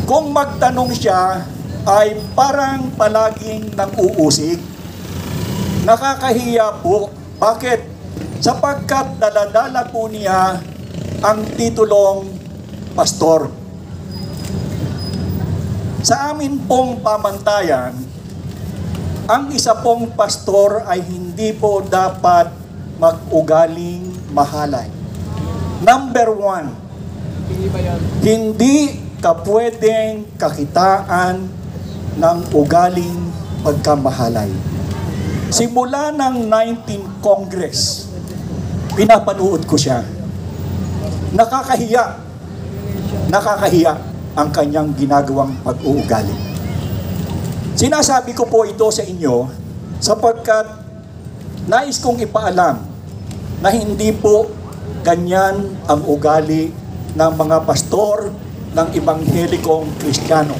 Kung magtanong siya, ay parang palaging nang-uusig. Nakakahiya po. Bakit? Sapagkat daladala po niya ang titulong pastor. Sa amin pong pamantayan, ang isa pong pastor ay hindi po dapat mag-ugaling mahalay. Number 1, hindi ka pwedeng kakitaan ng ugaling pagkamahalay. Simula ng 19th Congress, pinapanood ko siya. Nakakahiya ang kanyang ginagawang pag-uugali. Sinasabi ko po ito sa inyo sapagkat nais kong ipaalam na hindi po ganyan ang ugali ng mga pastor ng Ebanghelikong Kristiyano.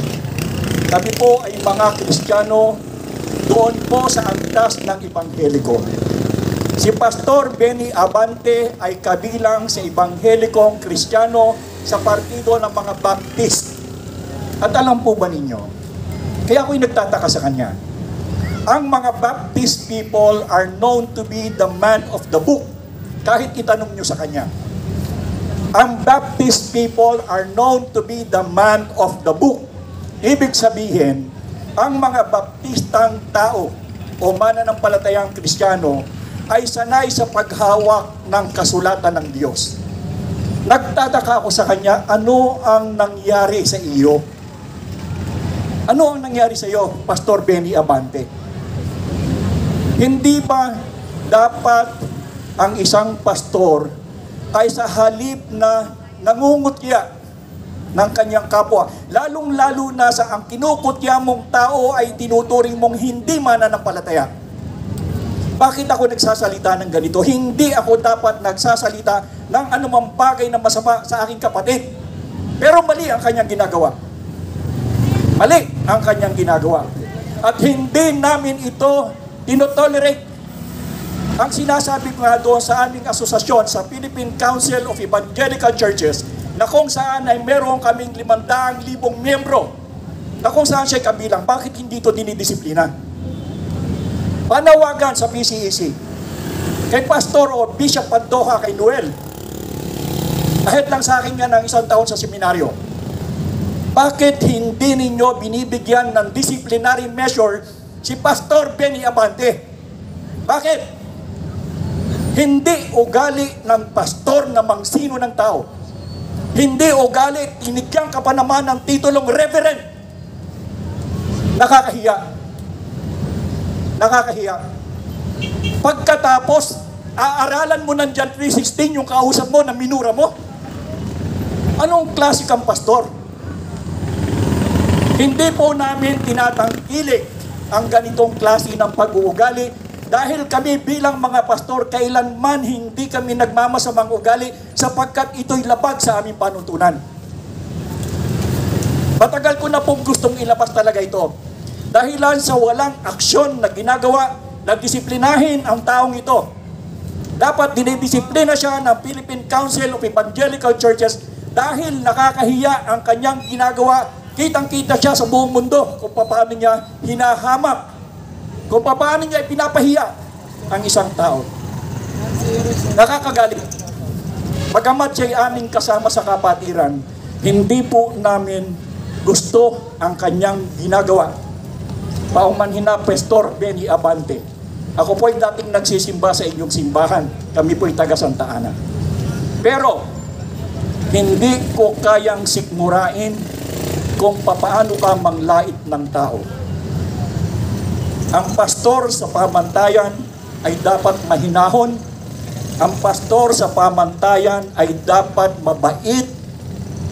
Kami po ay mga Kristiyano doon po sa antas ng Ebangheliko. Si Pastor Benny Abante ay kabilang sa Ebanghelikong Kristiyano sa partido ng mga Baptist. At alam po ba ninyo, kaya ako'y nagtataka sa kanya, ang mga Baptist people are known to be the man of the book. Kahit itanong nyo sa kanya, ang Baptist people are known to be the man of the book. Ibig sabihin, ang mga Baptistang tao o mananampalatayang Kristiyano ay sanay sa paghawak ng kasulatan ng Diyos. Nagtataka ako sa kanya, ano ang nangyari sa iyo? Ano ang nangyari sa iyo, Pastor Benny Abante? Hindi ba dapat ang isang pastor ay sa halip na nangungutya ng kanyang kapwa, lalong-lalo na sa ang kinukutya mong tao ay tinuturing mong hindi mananampalataya? Bakit ako nagsasalita ng ganito? Hindi ako dapat nagsasalita ng anumang bagay na masama sa aking kapatid. Pero mali ang kanyang ginagawa. Mali ang kanyang ginagawa. At hindi namin ito tinotolerate. Ang sinasabi ko nga doon sa aming asosasyon, sa Philippine Council of Evangelical Churches, na kung saan ay meron kaming 500,000 miyembro, na kung saan siya kabilang, bakit hindi ito dinidisiplina? Panawagan sa PCEC, kay Pastor o Bishop Pantoja, kay Noel, kahit lang sa akin nga ng 1 taon sa seminaryo, bakit hindi ninyo binibigyan ng disciplinary measure si Pastor Benny Abante? Bakit? Hindi ugali ng pastor na mangsino ng tao. Hindi ugali, tinigyan ka pa naman ng titulong reverend. Nakakahiya. Nakakahiya. Pagkatapos, aaralan mo ng John 3:16 yung kausap mo na minura mo. Anong klase kang pastor? Hindi po namin tinatangkilik ang ganitong klase ng pag-uugali dahil kami bilang mga pastor, kailanman hindi kami nagmamasamang ugali sapagkat ito'y labag sa aming panuntunan. Matagal ko na pong gustong ilabas talaga ito. Dahilan sa walang aksyon na ginagawa na disiplinahin ang taong ito. Dapat dinidisiplina siya ng Philippine Council of Evangelical Churches dahil nakakahiya ang kanyang ginagawa. Kitang-kita siya sa buong mundo kung paano niya hinahamak, kung paano niya ipinapahiya ang isang tao. Nakakagalit. Bagamat siya'y aming kasama sa kapatiran, hindi po namin gusto ang kanyang ginagawa. Paumanhin na Pastor Benny Abante. Ako po'y dating nagsisimba sa inyong simbahan. Kami po'y taga Santa Ana. Pero, hindi ko kayang sikmurain kung papaano ka manglait ng tao. Ang pastor sa pamantayan ay dapat mahinahon. Ang pastor sa pamantayan ay dapat mabait,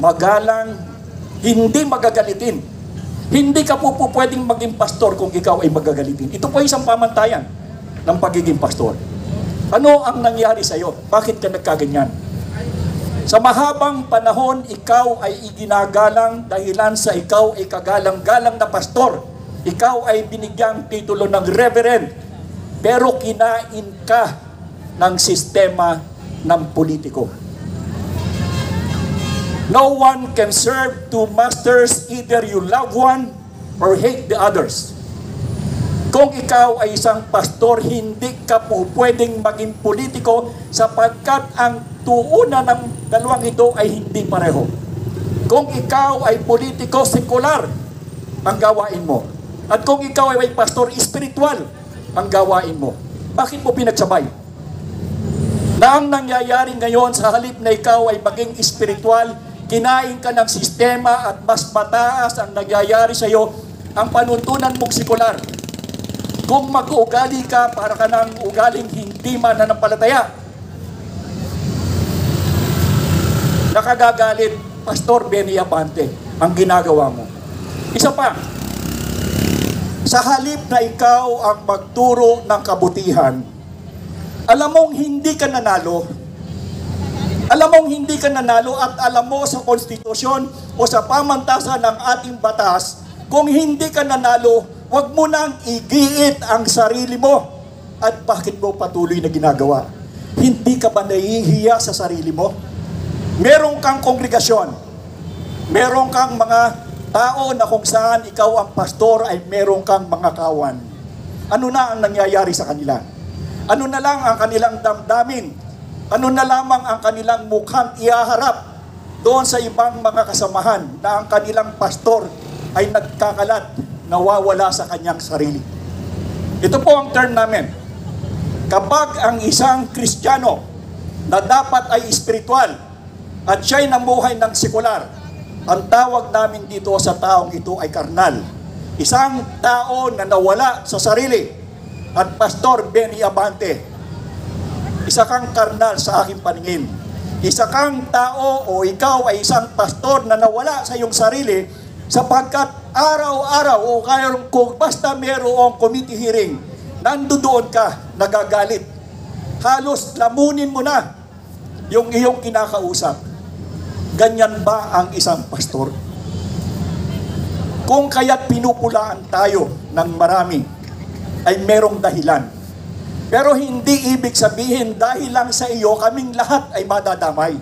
magalang, hindi magagalitin. Hindi ka po pwedeng maging pastor kung ikaw ay magagalitin. Ito po isang pamantayan ng pagiging pastor. Ano ang nangyari sa iyo? Bakit ka nagkaganyan? Sa mahabang panahon, ikaw ay iginagalang dahilan sa ikaw ay kagalang-galang na pastor. Ikaw ay binigyang titulo ng reverend. Pero kinain ka ng sistema ng politiko. No one can serve two masters, either you love one or hate the others. Kung ikaw ay isang pastor, hindi ka po pwedeng maging politiko sapagkat ang tuunan ng dalawang ito ay hindi pareho. Kung ikaw ay politiko, sekular ang gawain mo. At kung ikaw ay pastor, espiritual ang gawain mo. Bakit mo pinagsabay? Na ang nangyayari ngayon sa halip na ikaw ay maging espiritual, kinain ka ng sistema at mas mataas ang nangyayari sa iyo ang panuntunan mong sekular. Kung mag-uugali ka, para ka ng ugaling hindi mananampalataya. Nakagagalit, Pastor Benny Abante, ang ginagawa mo. Isa pa, sa halip na ikaw ang magturo ng kabutihan, alam mong hindi ka nanalo. Alam mong hindi ka nanalo at alam mo sa konstitusyon o sa pamantasan ng ating batas, kung hindi ka nanalo, huwag mo nang igiit ang sarili mo. At bakit mo patuloy na ginagawa? Hindi ka ba nahihiya sa sarili mo? Meron kang kongregasyon. Meron kang mga tao na kung saan ikaw ang pastor ay meron kang mga kawan. Ano na ang nangyayari sa kanila? Ano na lang ang kanilang damdamin? Ano na lamang ang kanilang mukhang ihaharap doon sa ibang mga kasamahan na ang kanilang pastor ay nagkakalat, nawawala sa kanyang sarili. Ito po ang term namin. Kapag ang isang Kristiyano na dapat ay espiritual at siya'y namuhay ng sekular, ang tawag namin dito sa taong ito ay karnal. Isang tao na nawala sa sarili. At Pastor Benny Abante, isa kang karnal sa aking paningin. Isa kang tao o ikaw ay isang pastor na nawala sa iyong sarili sapagkat araw-araw o kung basta mayroong committee hearing, nandoon ka, nagagalit. Halos lamunin mo na yung iyong kinakausap. Ganyan ba ang isang pastor? Kung kaya't pinupulaan tayo ng marami, ay merong dahilan. Pero hindi ibig sabihin dahil lang sa iyo, kaming lahat ay madadamay.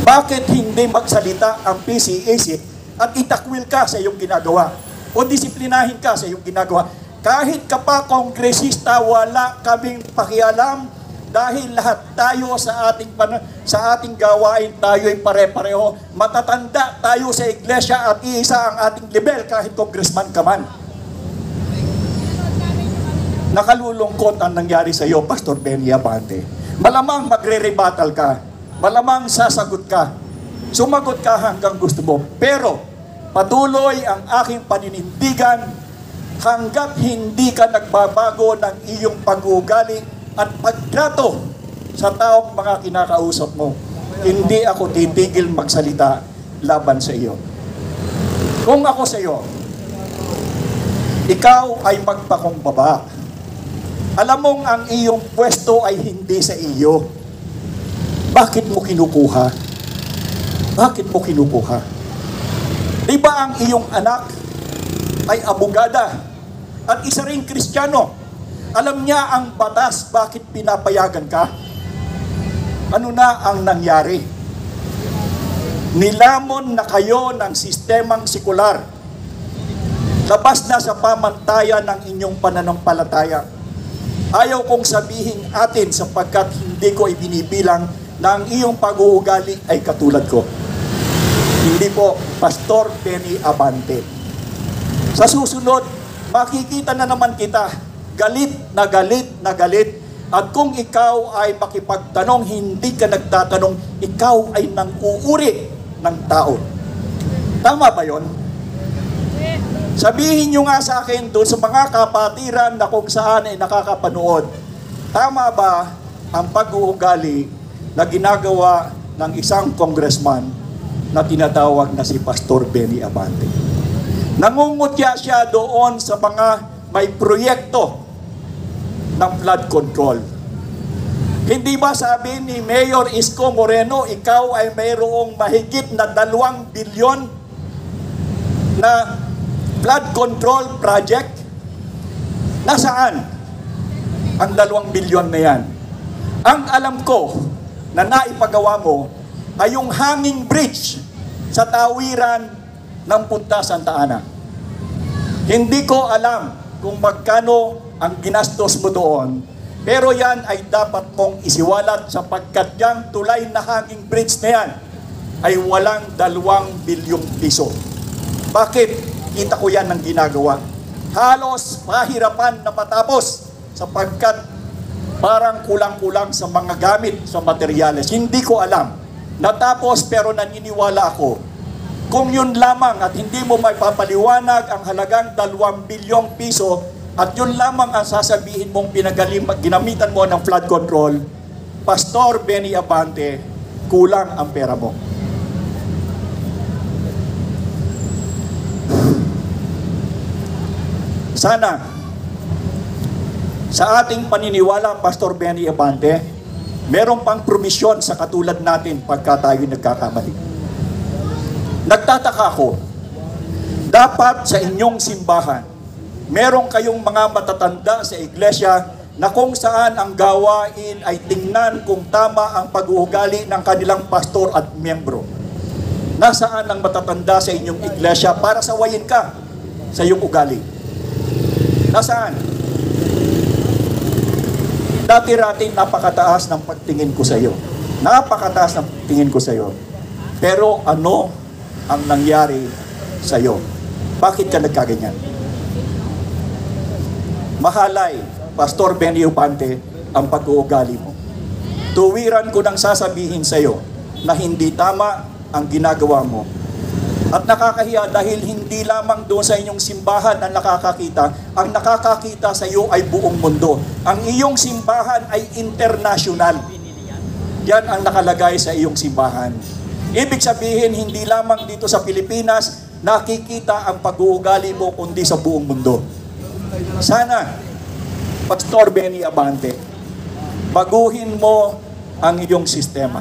Bakit hindi magsalita ang PCAC at itakwil ka sa iyong ginagawa? O disiplinahin ka sa iyong ginagawa? Kahit ka pa kongresista, wala kaming pakialam dahil lahat tayo sa ating gawain, tayo ay pare-pareho. Matatanda tayo sa iglesia at iisa ang ating level kahit congressman ka man. Nakalulungkot ang nangyari sa iyo, Pastor Benny Abante. Malamang magre-rebuttal ka. Malamang sasagot ka. Sumagot ka hanggang gusto mo. Pero patuloy ang aking paninindigan hanggat hindi ka nagbabago ng iyong pag-uugali at pagtrato sa taong mga kinakausap mo. Hindi ako titigil magsalita laban sa iyo. Kung ako sa iyo, ikaw ay magpakumbaba. Alam mong ang iyong pwesto ay hindi sa iyo. Bakit mo kinukuha? Bakit mo kinukuha? Di ba ang iyong anak ay abogada at isa ring Kristiyano? Alam niya ang batas, bakit pinapayagan ka? Ano na ang nangyari? Nilamon na kayo ng sistemang sekular. Labas na sa pamantayan ng inyong pananampalataya. Ayaw kong sabihin atin sapagkat hindi ko ibinibilang na ang iyong pag-uugali ay katulad ko. Hindi po, Pastor Benny Abante. Sa susunod, makikita na naman kita, galit na galit na galit. At kung ikaw ay makipagtanong, hindi ka nagtatanong, ikaw ay nang-uuri ng tao. Tama ba yon? Sabihin nyo nga sa akin doon sa mga kapatiran na kung saan ay nakakapanood, tama ba ang pag-uugali na ginagawa ng isang congressman na tinatawag na si Pastor Benny Abante? Nangungutya siya doon sa mga may proyekto ng flood control. Hindi ba sabi ni Mayor Isko Moreno, ikaw ay mayroong mahigit na 2 bilyon na flood control project? Nasaan ang 2 bilyon na yan? Ang alam ko na naipagawa mo, ay yung hanging bridge sa tawiran ng Punta Santa Ana. Hindi ko alam kung magkano ang ginastos mo doon, pero yan ay dapat mong isiwalat sapagkat yung tulay na hanging bridge na yan ay walang 2 bilyong piso. Bakit? Kita ko yan ng ginagawa. Halos mahirapan na matapos sapagkat parang kulang-kulang sa mga gamit, sa materyales. Hindi ko alam. Natapos pero naniniwala ako. Kung yun lamang at hindi mo may papaliwanag ang halagang 2 bilyong piso at yun lamang ang sasabihin mong ginamitan mo ng flood control, Pastor Benny Abante, kulang ang pera mo. Sana, sa ating paniniwala, Pastor Benny Abante, meron pang promisyon sa katulad natin pagka tayo nagkakamali. Nagtataka ako, dapat sa inyong simbahan, meron kayong mga matatanda sa iglesia na kung saan ang gawain ay tingnan kung tama ang pag-uugali ng kanilang pastor at miyembro. Nasaan ang matatanda sa inyong iglesia para sawayin ka sa iyong ugali? Nasaan? Dati-rati napakataas ng pagtingin ko sa iyo. Napakataas ng tingin ko sa iyo. Pero ano ang nangyari sa iyo? Bakit ka nagkaganyan? Mahalay, Pastor Benny Abante, ang pag-uugali mo. Tuwiran ko nang sasabihin sa iyo na hindi tama ang ginagawa mo. At nakakahiya dahil hindi lamang doon sa inyong simbahan ang nakakakita. Ang nakakakita sa iyo ay buong mundo. Ang iyong simbahan ay international. Yan ang nakalagay sa iyong simbahan. Ibig sabihin, hindi lamang dito sa Pilipinas nakikita ang pag-uugali mo, kundi sa buong mundo. Sana, Pastor Benny Abante, baguhin mo ang iyong sistema.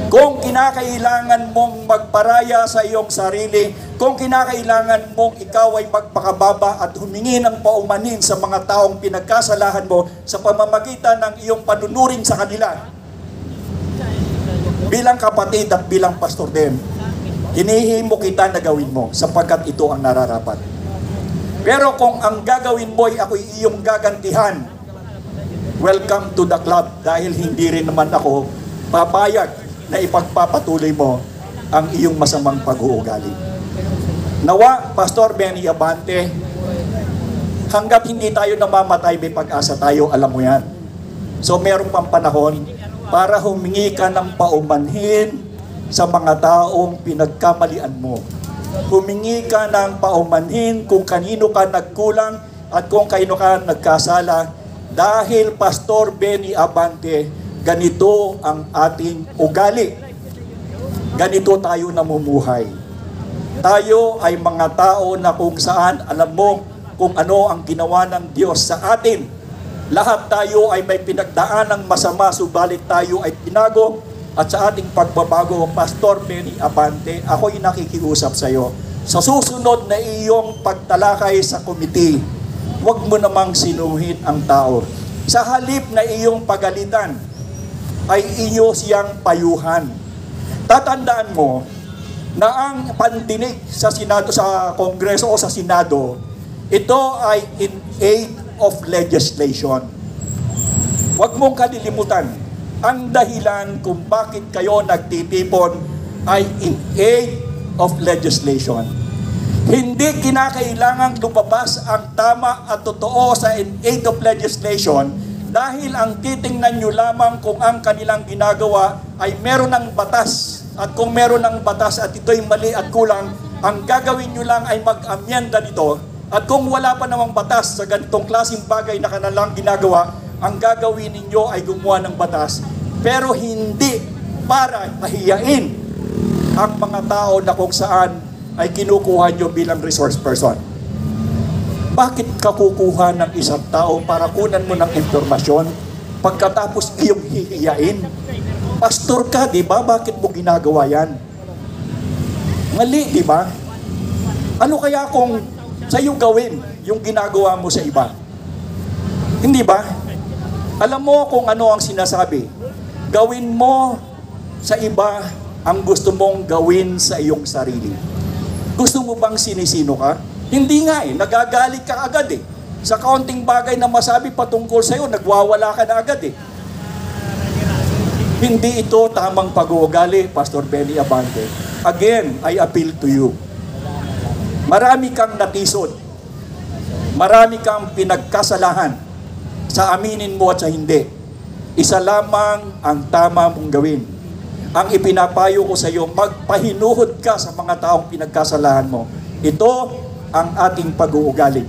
Kung kinakailangan mong magparaya sa iyong sarili, kung kinakailangan mong ikaw ay magpakababa at humingi ng paumanin sa mga taong pinagkasalahan mo sa pamamagitan ng iyong panunuring sa kanila, bilang kapatid at bilang pastor din, hinihimo kita na gawin mo sapagkat ito ang nararapat. Pero kung ang gagawin mo ay ako'y iyong gagantihan, welcome to the club, dahil hindi rin naman ako papayag na ipagpapatuloy mo ang iyong masamang pag-uugali. Nawa, Pastor Benny Abante, hanggat hindi tayo namamatay, may pag-asa tayo, alam mo yan. So meron pang panahon para humingi ka ng paumanhin sa mga taong pinagkamalian mo. Humingi ka ng paumanhin kung kanino ka nagkulang at kung kanino ka nagkasala, dahil Pastor Benny Abante, ganito ang ating ugali. Ganito tayo namumuhay. Tayo ay mga tao na kung saan alam mo kung ano ang ginawa ng Diyos sa atin. Lahat tayo ay may pinagdaan ng masama, subalit tayo ay pinago. At sa ating pagbabago, Pastor Benny Abante, ako'y nakikiusap sa iyo. Sa susunod na iyong pagtalakay sa komite, huwag mo namang sinuhin ang tao. Sa halip na iyong pagalitan, ay iyo siyang payuhan. Tatandaan mo na ang pandinig sa Senado, sa Kongreso o sa Senado, ito ay in aid of legislation. Huwag mong kalilimutan, ang dahilan kung bakit kayo nagtitipon ay in aid of legislation. Hindi kinakailangang lumabas ang tama at totoo sa in aid of legislation, dahil ang titingnan nyo lamang kung ang kanilang ginagawa ay meron ng batas. At kung meron ng batas at ito'y mali at kulang, ang gagawin nyo lang ay mag-amyenda nito. At kung wala pa namang batas sa ganitong klaseng bagay na kanilang ginagawa, ang gagawin ninyo ay gumawa ng batas. Pero hindi para mahiyain ang mga tao na kung saan ay kinukuha nyo bilang resource person. Bakit ka kukuha ng isang tao para kunan mo ng impormasyon pagkatapos iyong hihiyain? Pastor ka, di ba? Bakit mo ginagawa yan? Mali, di ba? Ano kaya kung sa iyo gawin yung ginagawa mo sa iba? Hindi ba? Alam mo kung ano ang sinasabi. Gawin mo sa iba ang gusto mong gawin sa iyong sarili? Gusto mo bang sinisino ka? Hindi nga eh, nagagalit ka agad eh. Sa kaunting bagay na masabi patungkol sa iyo, nagwawala ka na agad eh. Hindi ito tamang pag-uugali, Pastor Benny Abante. Again, I appeal to you. Marami kang natisod. Marami kang pinagkasalahan sa aminin mo at sa hindi. Isa lamang ang tama mong gawin. Ang ipinapayo ko sa iyo, magpahinuhod ka sa mga taong pinagkasalahan mo. Ito ang ating pag-uugali.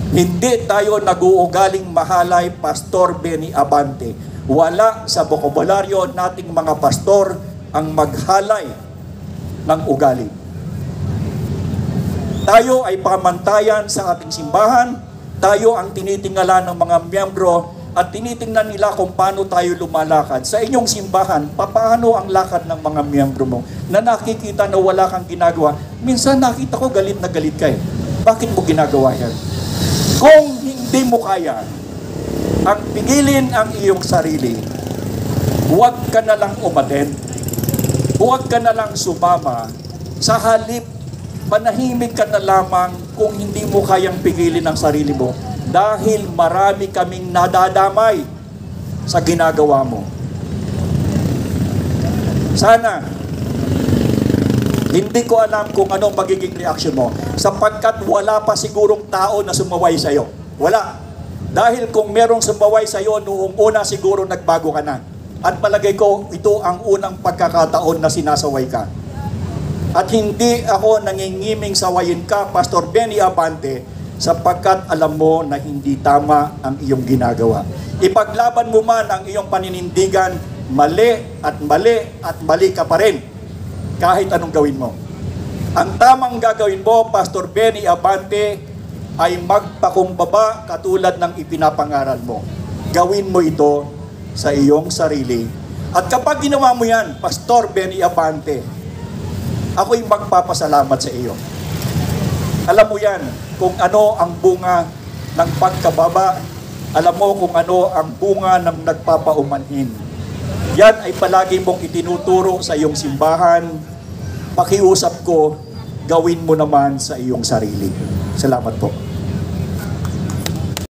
Hindi tayo nag-uugaling mahalay, Pastor Benny Abante. Wala sa bokabularyo nating mga pastor ang maghalay ng ugali. Tayo ay pamantayan sa ating simbahan. Tayo ang tinitingala ng mga miyembro at tinitingnan nila kung paano tayo lumalakad. Sa inyong simbahan, paano ang lakad ng mga miyembro mo na nakikita na wala kang ginagawa? Minsan nakita ko galit na galit ka eh. Bakit mo ginagawa yan? Kung hindi mo kaya, ang pigilin ang iyong sarili, huwag ka na lang umaten, huwag ka na lang sumama, sa halip, manahimik ka na lamang kung hindi mo kayang pigilin ang sarili mo dahil marami kaming nadadamay sa ginagawa mo. Sana, hindi ko alam kung anong magiging reaksyon mo sapagkat wala pa sigurong tao na sumaway sa iyo. Wala. Dahil kung merong sumaway sa iyo noong una, siguro nagbago ka na. At palagay ko, ito ang unang pagkakataon na sinasaway ka. At hindi ako nangingiming sawayin ka, Pastor Benny Abante, sapagkat alam mo na hindi tama ang iyong ginagawa. Ipaglaban mo man ang iyong paninindigan, mali at mali ka pa rin, kahit anong gawin mo. Ang tamang gagawin mo, Pastor Benny Abante, ay magpakumbaba katulad ng ipinapangaral mo. Gawin mo ito sa iyong sarili. At kapag ginawa mo yan, Pastor Benny Abante, ako'y magpapasalamat sa iyo. Alam mo yan, kung ano ang bunga ng pagkababa, alam mo kung ano ang bunga ng nagpapaumanhin. Yan ay palagi mong itinuturo sa iyong simbahan. Pakiusap ko, gawin mo naman sa iyong sarili. Salamat po.